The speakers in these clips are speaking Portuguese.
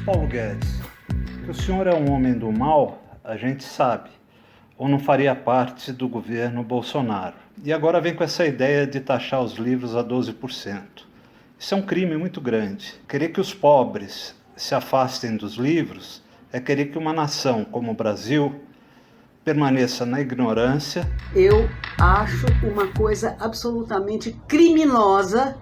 Paulo Guedes, que o senhor é um homem do mal, a gente sabe, ou não faria parte do governo Bolsonaro. E agora vem com essa ideia de taxar os livros a 12%. Isso é um crime muito grande. Querer que os pobres se afastem dos livros é querer que uma nação como o Brasil permaneça na ignorância. Eu acho uma coisa absolutamente criminosa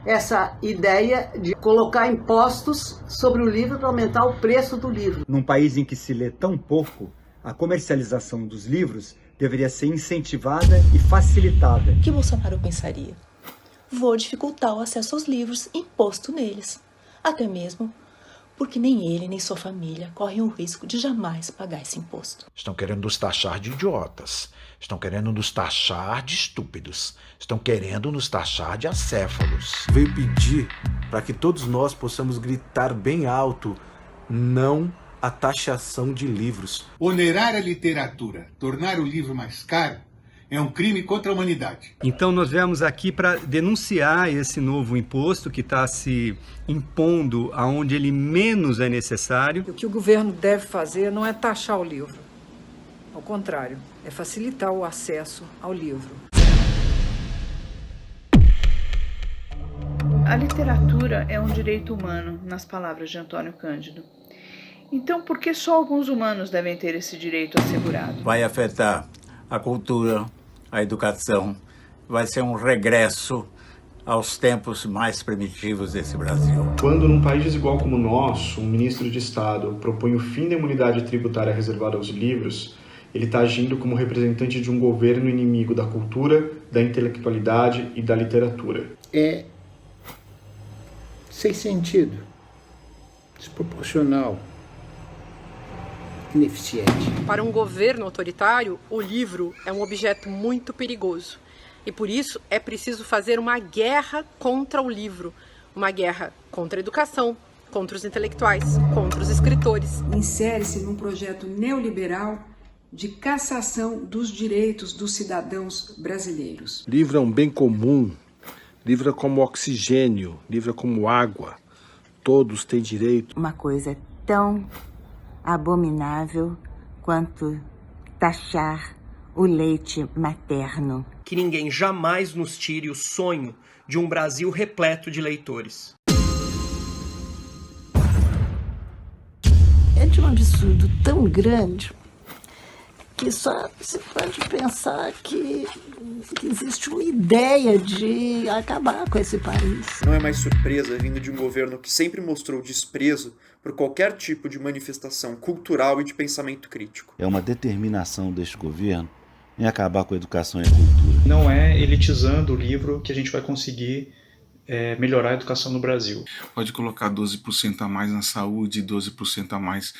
essa ideia de colocar impostos sobre o livro para aumentar o preço do livro. Num país em que se lê tão pouco, a comercialização dos livros deveria ser incentivada e facilitada. O que Bolsonaro pensaria? Vou dificultar o acesso aos livros imposto neles. Até mesmo porque nem ele nem sua família correm o risco de jamais pagar esse imposto. Estão querendo nos taxar de idiotas. Estão querendo nos taxar de estúpidos. Estão querendo nos taxar de acéfalos. Veio pedir para que todos nós possamos gritar bem alto: não à taxação de livros. Onerar a literatura, tornar o livro mais caro, é um crime contra a humanidade. Então nós viemos aqui para denunciar esse novo imposto que está se impondo aonde ele menos é necessário. O que o governo deve fazer não é taxar o livro. Ao contrário, é facilitar o acesso ao livro. A literatura é um direito humano, nas palavras de Antônio Cândido. Então, por que só alguns humanos devem ter esse direito assegurado? Vai afetar a cultura, a educação, vai ser um regresso aos tempos mais primitivos desse Brasil. Quando num país desigual como o nosso, um ministro de Estado propõe o fim da imunidade tributária reservada aos livros, ele está agindo como representante de um governo inimigo da cultura, da intelectualidade e da literatura. É sem sentido, desproporcional, ineficiente. Para um governo autoritário, o livro é um objeto muito perigoso. E por isso é preciso fazer uma guerra contra o livro. Uma guerra contra a educação, contra os intelectuais, contra os escritores. Insere-se num projeto neoliberal de cassação dos direitos dos cidadãos brasileiros. Livro é um bem comum. Livro é como oxigênio. Livro é como água. Todos têm direito. Uma coisa tão abominável quanto taxar o leite materno. Que ninguém jamais nos tire o sonho de um Brasil repleto de leitores. É de um absurdo tão grande que só se pode pensar que existe uma ideia de acabar com esse país. Não é mais surpresa vindo de um governo que sempre mostrou desprezo por qualquer tipo de manifestação cultural e de pensamento crítico. É uma determinação deste governo em acabar com a educação e a cultura. Não é elitizando o livro que a gente vai conseguir melhorar a educação no Brasil. Pode colocar 12% a mais na saúde, 12% a mais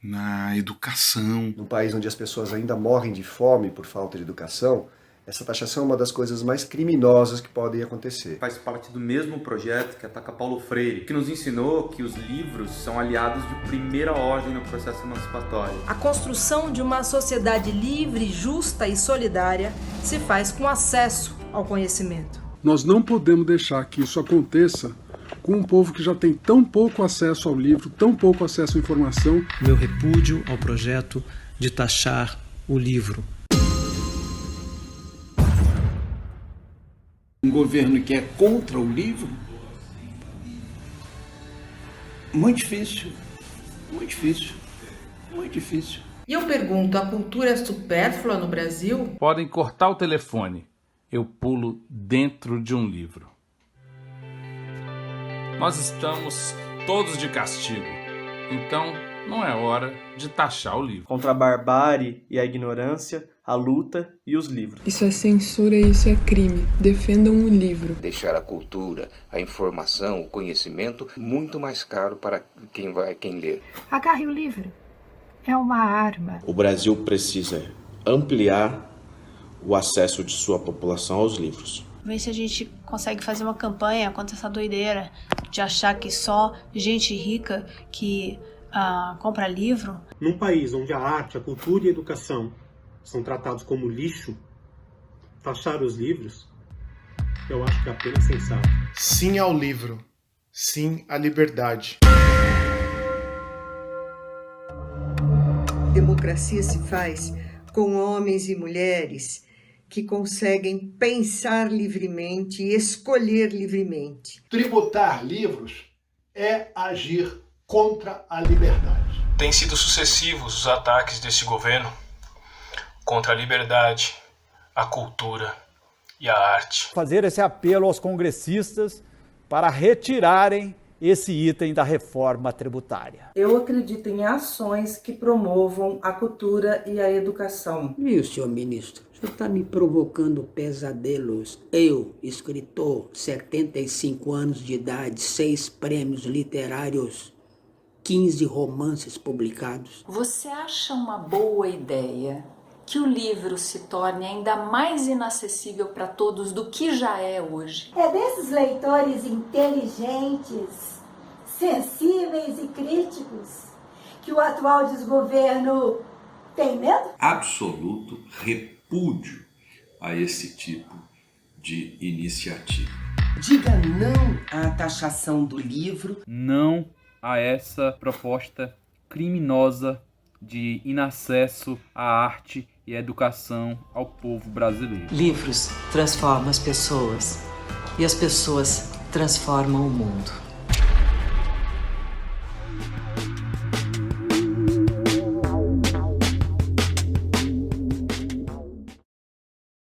na educação. Num país onde as pessoas ainda morrem de fome por falta de educação, essa taxação é uma das coisas mais criminosas que podem acontecer. Faz parte do mesmo projeto que ataca Paulo Freire, que nos ensinou que os livros são aliados de primeira ordem no processo emancipatório. A construção de uma sociedade livre, justa e solidária se faz com acesso ao conhecimento. Nós não podemos deixar que isso aconteça com um povo que já tem tão pouco acesso ao livro, tão pouco acesso à informação. Meu repúdio ao projeto de taxar o livro. Um governo que é contra o livro? Muito difícil, muito difícil, muito difícil. E eu pergunto, a cultura é supérflua no Brasil? Podem cortar o telefone. Eu pulo dentro de um livro. Nós estamos todos de castigo. Então, não é hora de taxar o livro. Contra a barbárie e a ignorância, a luta e os livros. Isso é censura e isso é crime. Defendam o livro. Deixar a cultura, a informação, o conhecimento muito mais caro para quem lê. Agarre o livro. É uma arma. O Brasil precisa ampliar o acesso de sua população aos livros. Ver se a gente consegue fazer uma campanha contra essa doideira de achar que só gente rica que compra livro. Num país onde a arte, a cultura e a educação são tratados como lixo, taxar os livros, eu acho que é apenas sensato. Sim ao livro. Sim à liberdade. democracia se faz com homens e mulheres que conseguem pensar livremente e escolher livremente. Tributar livros é agir contra a liberdade. Têm sido sucessivos os ataques deste governo contra a liberdade, a cultura e a arte. Fazer esse apelo aos congressistas para retirarem esse item da reforma tributária. Eu acredito em ações que promovam a cultura e a educação. Viu, senhor ministro? O senhor está me provocando pesadelos. Eu, escritor, 75 anos de idade, 6 prêmios literários, 15 romances publicados. Você acha uma boa ideia que o livro se torne ainda mais inacessível para todos do que já é hoje? É desses leitores inteligentes, sensíveis e críticos que o atual desgoverno tem medo? Absoluto repúdio a esse tipo de iniciativa. Diga não à taxação do livro. Não a essa proposta criminosa de inacesso à arte e à educação ao povo brasileiro. Livros transformam as pessoas e as pessoas transformam o mundo.